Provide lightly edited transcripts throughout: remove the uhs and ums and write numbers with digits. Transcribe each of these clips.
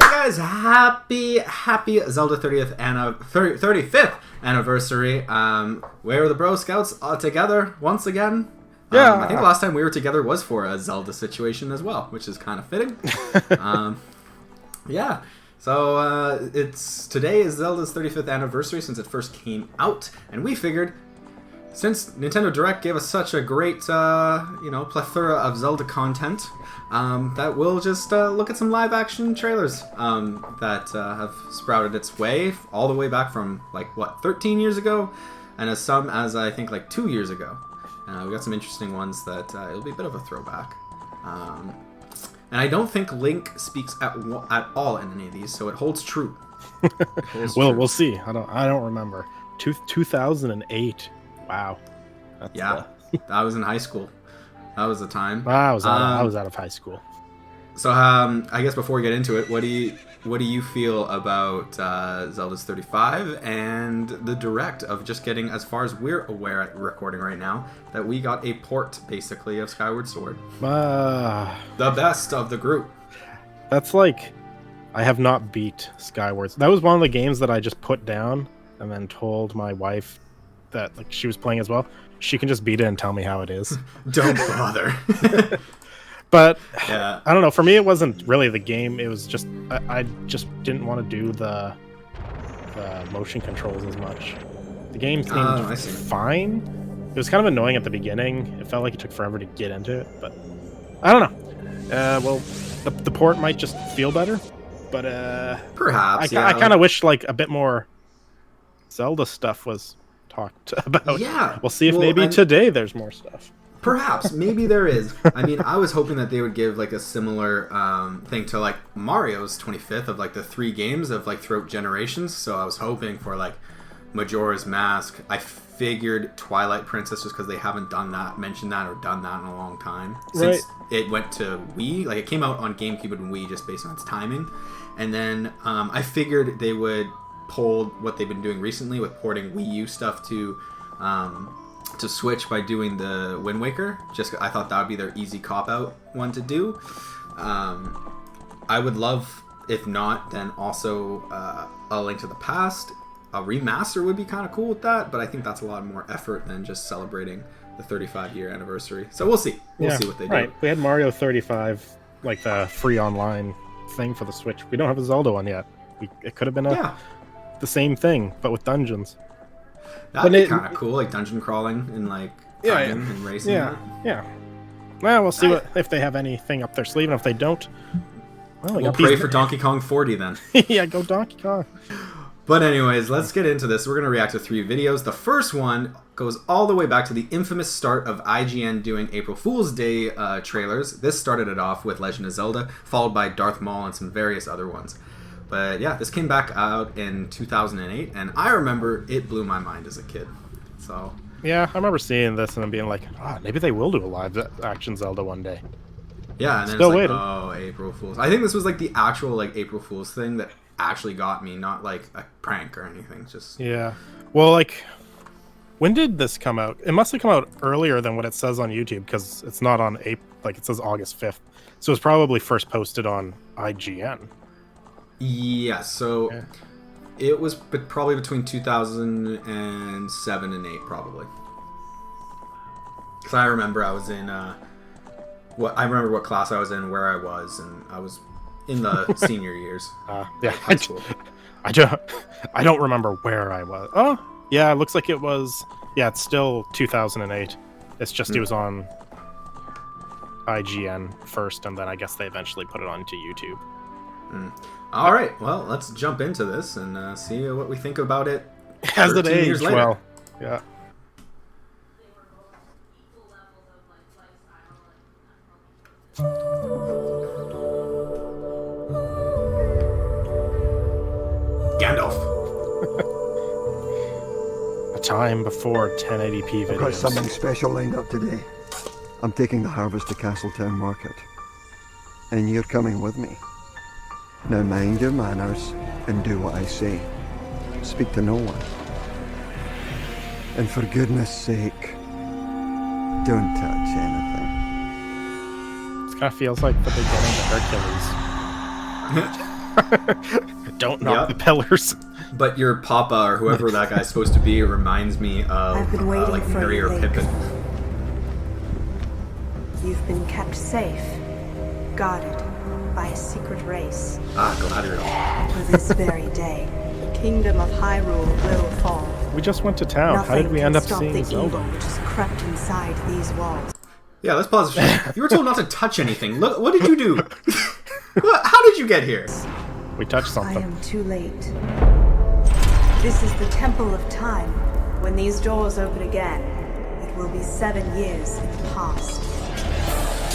Hey guys, happy Zelda 35th anniversary. Where are the Bro Scouts together once again? Yeah. I think the last time we were together was for a Zelda situation as well, which is kind of fitting. Yeah. So today is Zelda's 35th anniversary since it first came out, and we figured since Nintendo Direct gave us such a great, plethora of Zelda content, that we'll just look at some live-action trailers that have sprouted its way all the way back from, 13 years ago, and as some as, I think, 2 years ago. We got some interesting ones that it'll be a bit of a throwback. And I don't think Link speaks at all in any of these, so it holds true. We'll see. I don't remember. 2008. Wow. That was in high school. That was the time. I was out of high school. So I guess before we get into it, what do you feel about Zelda's 35 and the Direct of just getting, as far as we're aware at recording right now, that we got a port basically of Skyward Sword? The best of the group. That's I have not beat Skyward. That was one of the games that I just put down and then told my wife that she was playing as well. She can just beat it and tell me how it is. Don't bother. But yeah. I don't know. For me, it wasn't really the game. It was just I just didn't want to do the motion controls as much. The game seemed fine. It was kind of annoying at the beginning. It felt like it took forever to get into it, but I don't know. Well, the port might just feel better, but perhaps. I kind of wish a bit more Zelda stuff was talked about. Yeah. We'll see if maybe today there's more stuff. Perhaps. Maybe there is. I mean, I was hoping that they would give a similar thing to Mario's 25th of the 3 games of throughout generations. So I was hoping for Majora's Mask. I figured Twilight Princess just because they haven't mentioned that or done that in a long time. Since it went to Wii. It came out on GameCube and Wii just based on its timing. And then I figured they would pull what they've been doing recently with porting Wii U stuff to Switch by doing the Wind Waker. I thought that would be their easy cop-out one to do. I would love, if not, then also A Link to the Past. A remaster would be kind of cool with that, but I think that's a lot more effort than just celebrating the 35-year anniversary. So we'll see. We'll see what they do. Right. We had Mario 35, the free online thing for the Switch. We don't have a Zelda one yet. It could have been the same thing, but with dungeons. That'd be kind of cool, dungeon crawling and climbing and racing. Yeah. Well, we'll see if they have anything up their sleeve, and if they don't, we'll pray for Donkey Kong 40 then. Yeah, go Donkey Kong. But anyways, let's get into this. We're going to react to 3 videos. The first one goes all the way back to the infamous start of IGN doing April Fool's Day trailers. This started it off with Legend of Zelda, followed by Darth Maul and some various other ones. But yeah, this came back out in 2008, and I remember it blew my mind as a kid. So yeah, I remember seeing this and then being maybe they will do a live action Zelda one day. Yeah, and then still it's waiting. Oh, April Fool's. I think this was the actual April Fool's thing that actually got me, not a prank or anything. Just yeah. Well, when did this come out? It must have come out earlier than what it says on YouTube because it's not on April. It says August 5th, so it's probably first posted on IGN. Yeah, so it was probably between 2007 and 8, probably. Because I remember I was in I remember what class I was in, where I was, and I was in the senior years. Yeah, high school. I don't remember where I was. Oh, yeah, it looks like it was. Yeah, it's still 2008. It's just it was on IGN first, and then I guess they eventually put it onto YouTube. All right, well, let's jump into this and see what we think about it. Has it aged well? Yeah. Gandalf. A time before 1080p videos. I've got something special lined up today. I'm taking the harvest to Castletown Market, and you're coming with me. Now mind your manners and do what I say. Speak to no one. And for goodness sake, don't touch anything. This kind of feels like the beginning of Hercules. Don't knock the pillars. But your papa or whoever that guy's supposed to be reminds me of I've been waiting like for Harry you, or Link. Pippin. You've been kept safe, guarded by a secret race. Galadriel. For this very day, the kingdom of Hyrule will fall. We just went to town. Nothing How did we end up can stop seeing the Zelda? evil which is crept inside these walls. Yeah, let's pause. You were told not to touch anything. Look, what did you do? How did you get here? We touched I something. am too late. This is the Temple of Time. When these doors open again, it will be 7 years in the past.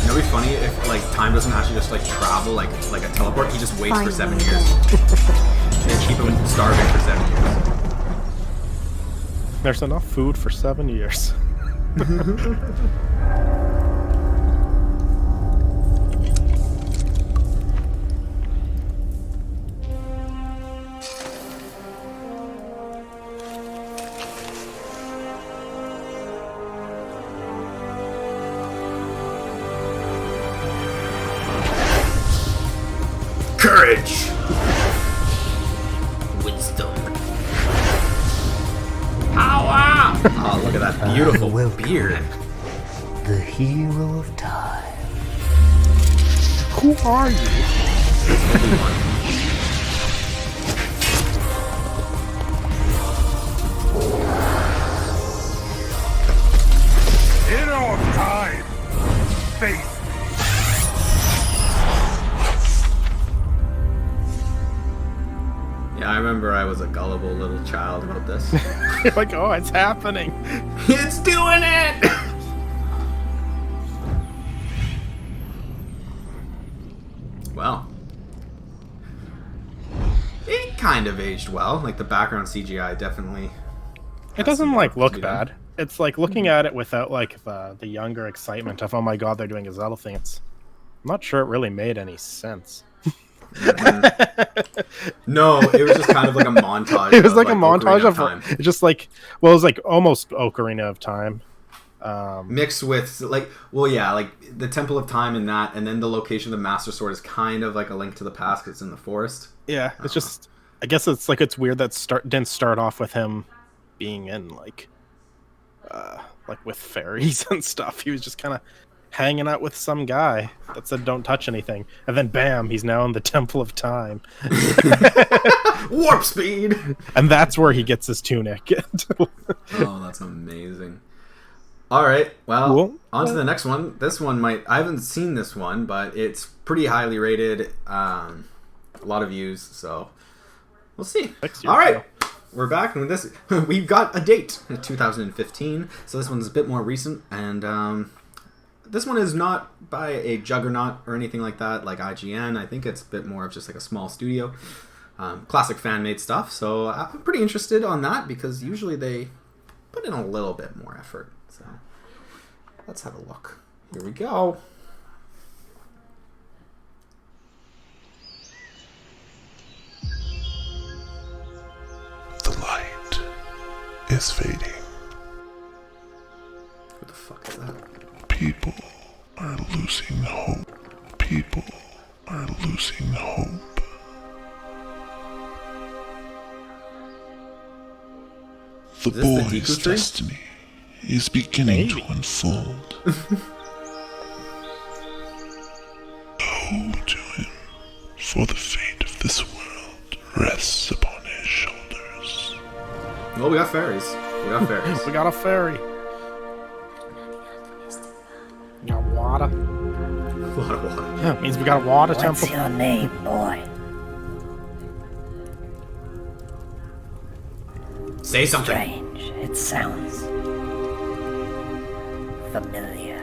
You know, it'd be funny if like time doesn't actually just like travel like a teleport. He just waits for 7 Finally years. Just keep him starving for 7 years. There's enough food for 7 years. Courage! Wisdom. Ow! Oh, look at that beautiful beard. The hero of time. Who are you? Hero of time! Face Yeah, I remember I was a gullible little child about this. You're like, oh, it's happening. It's doing it! Well. It kind of aged well. Like, the background CGI definitely... It doesn't like work to look be done. bad. It's like looking at it without like the younger excitement of, oh my god, they're doing a Zelda thing. I'm not sure it really made any sense. No, it was just kind of like a montage. It was of, like a montage Ocarina of Time. it's just like, well, it was like almost Ocarina of Time. Mixed with, like, well, yeah, like the Temple of Time and that, and then the location of the Master Sword is kind of like a Link to the Past because it's in the forest. Yeah, it's just, I guess it's like, it's weird that didn't start off with him being in like with fairies and stuff. He was just kind of hanging out with some guy that said don't touch anything, and then bam, he's now in the Temple of Time. Warp speed! And that's where he gets his tunic. Oh, that's amazing. Alright, well, Cool. on to the next one. This one I haven't seen this one, but it's pretty highly rated. A lot of views, so we'll see. Alright, we're back with this. We've got a date, 2015, so this one's a bit more recent, and this one is not by a juggernaut or anything like that, like IGN. I think it's a bit more of just like a small studio. Classic fan-made stuff, so I'm pretty interested on that because usually they put in a little bit more effort. So let's have a look. Here we go. the light is fading. What the fuck is that? People are losing hope. People are losing hope. The Is this the boy's Deku tree? destiny is beginning to unfold. Woe to him, for the fate of this world rests upon his shoulders. Well, we got fairies. We got fairies. We got a fairy. We got water. A lot of water. Yeah, it means we got a water What's temple. your name, boy? Say something. Strange. It sounds familiar.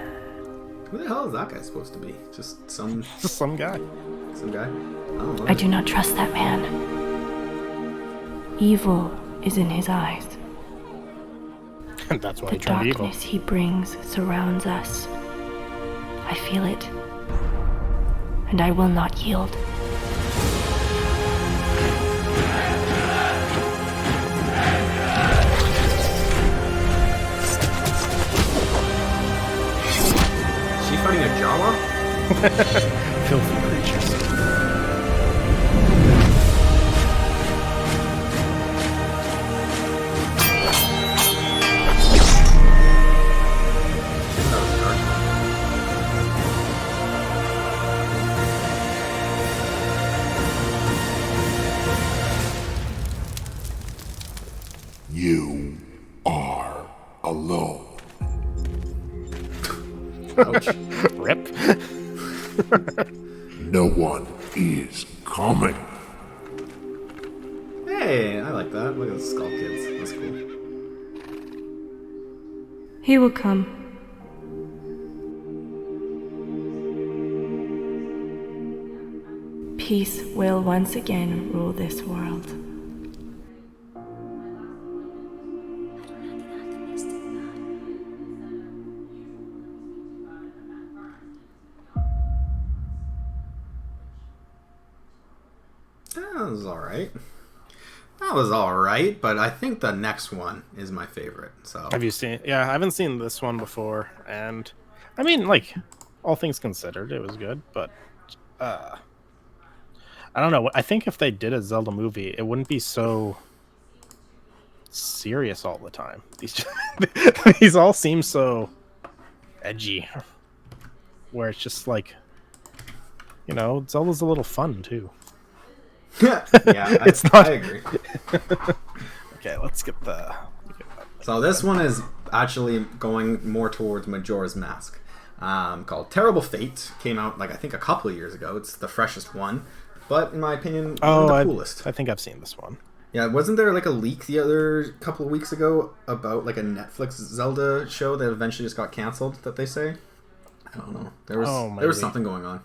Who the hell is that guy supposed to be? Just some Just some guy. guy? I don't know. I do not trust that man. Evil is in his eyes. And that's why The he turned evil. darkness he brings surrounds us. I feel it. And I will not yield. Is she fighting a Jawa? Filthy creatures. No one is coming. Hey, I like that. Look at the skull kids. That's cool. He will come. Peace will once again rule this world. That was alright. That was alright, but I think the next one is my favorite. So Have you seen? Yeah, I haven't seen this one before, and I mean, like, all things considered, it was good, but I don't know. I think if they did a Zelda movie, it wouldn't be so serious all the time. These all seem so edgy, where it's just like, you know, Zelda's a little fun too. yeah, It's not- I agree. Okay, let's get the. So this one is actually going more towards Majora's Mask, called Terrible Fate. Came out like I think a couple of years ago. It's the freshest one, but in my opinion, one of the coolest. I think I've seen this one. Yeah, wasn't there like a leak the other couple of weeks ago about like a Netflix Zelda show that eventually just got canceled? That they say, I don't know. There was something going on.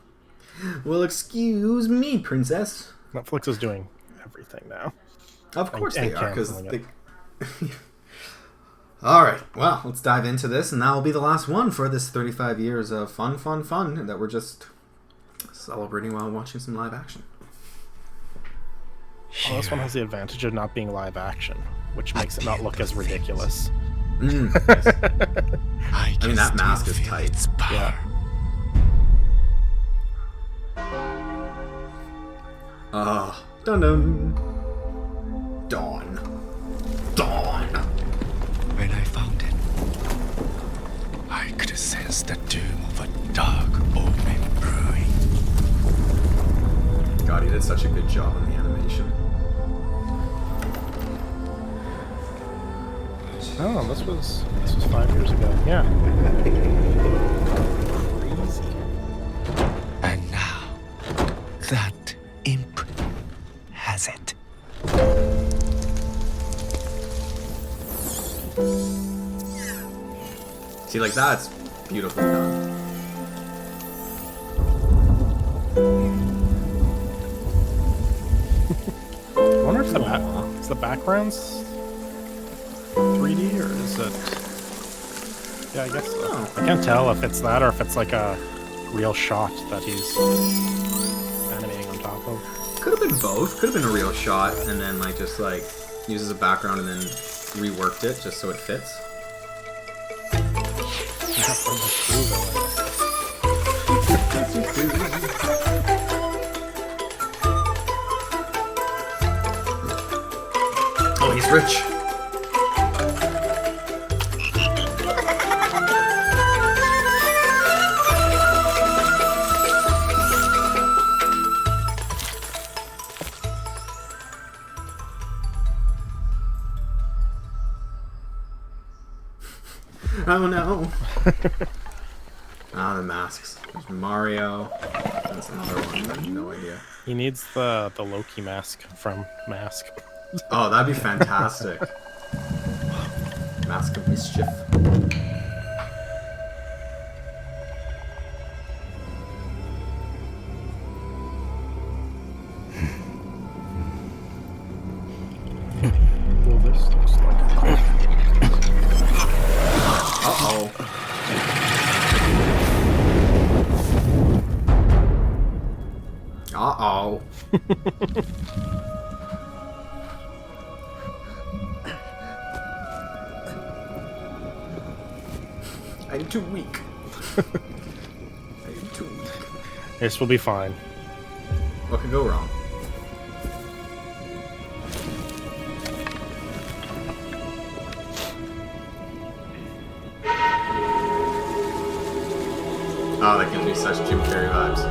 Well, excuse me, princess. Netflix is doing everything now. Of course And they are, because canceling they. All right, well, let's dive into this, and that will be the last one for this 35 years of fun that we're just celebrating while watching some live action. Well, this one has the advantage of not being live action, which makes it not look as ridiculous. Yes. I mean, that mask is tight. Yeah. Dun dun. Dawn. When I found it, I could sense the doom of a dark omen brewing. God, he did such a good job on the animation. Oh, this was 5 years ago. Yeah. Crazy. And now, that imp has it. See, like, that's beautifully done. I wonder if is the backgrounds 3D or is it? Yeah, I guess so. Oh. I can't tell if it's that or if it's like a real shot that he's animating on top of. Could have been both. Could have been a real shot, and then like just like uses a background and then reworked it just so it fits. Oh, he's rich. Oh no. The masks. There's Mario. That's another one. I have no idea. He needs the Loki mask from Mask. Oh, that'd be fantastic. Mask of Mischief. Well, this looks like Uh-oh. Uh-oh. I'm too weak. I'm too weak. This will be fine. What could go wrong? Oh, that gives me such Jim Carrey vibes.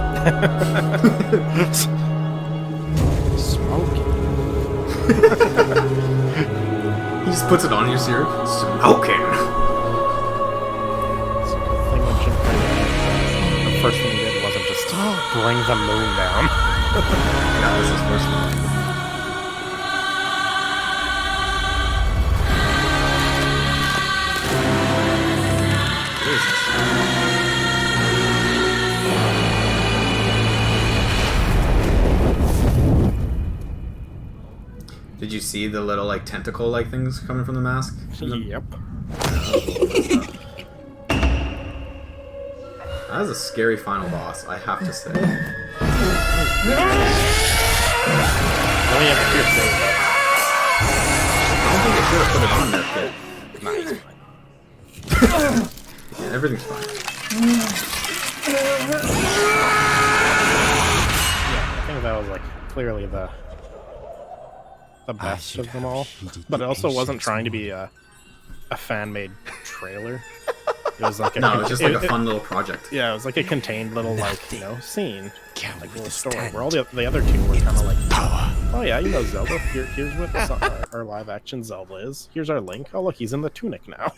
Smoking. He just puts it on you, Siri. Smoking. It's a good thing when Jim Carrey, the first thing he did wasn't just Bring the moon down. That was his first one. Did you see the little like tentacle like things coming from the mask? Yep. That was a scary final boss, I have to say. Let me have a fear save. I don't think they should have put it on there, kid. Nice. Yeah, everything's fine. Yeah, I think that was like clearly the best of them all, but it also wasn't trying to be a fan-made trailer. It was like it was just like a fun little project. Yeah, it was like a contained little scene, like little story. Where all the other two were kind of like, oh yeah, you know Zelda. Here's what our live-action Zelda is. Here's our Link. Oh look, he's in the tunic now.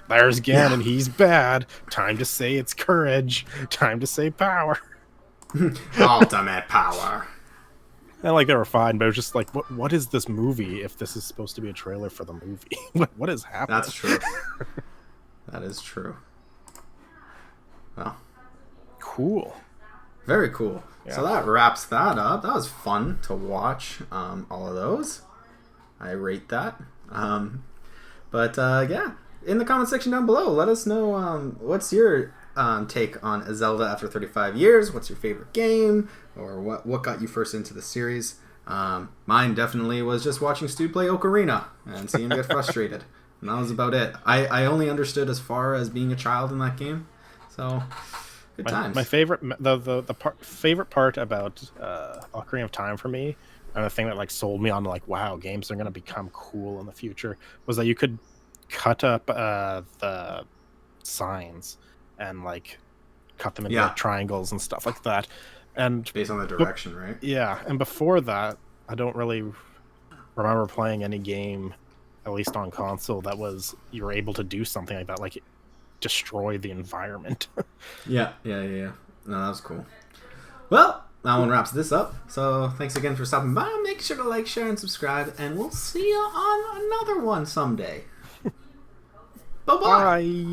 There's Ganon. Yeah. He's bad. Time to say it's courage. Time to say power. Ultimate power. And like they were fine, but it was just like, what is this movie if this is supposed to be a trailer for the movie? What is happening? That's true. That is true. Well, cool. Very cool. Yeah. So that wraps that up. That was fun to watch. All of those. I rate that. Yeah, in the comment section down below, let us know what's your take on Zelda after 35 years. What's your favorite game, or what got you first into the series? Mine definitely was just watching Stu play Ocarina and seeing him get frustrated, and that was about it. I only understood as far as being a child in that game, so good times. My favorite, favorite part about Ocarina of Time for me, and the thing that like sold me on like, wow, games are gonna become cool in the future, was that you could cut up the signs and like cut them into like, triangles and stuff like that, and based on the direction, right? Yeah, and before that, I don't really remember playing any game, at least on console, that was you were able to do something like that, like destroy the environment. Yeah. No, that was cool. Well, that one wraps this up. So thanks again for stopping by. Make sure to like, share, and subscribe, and we'll see you on another one someday. Bye-bye. Bye.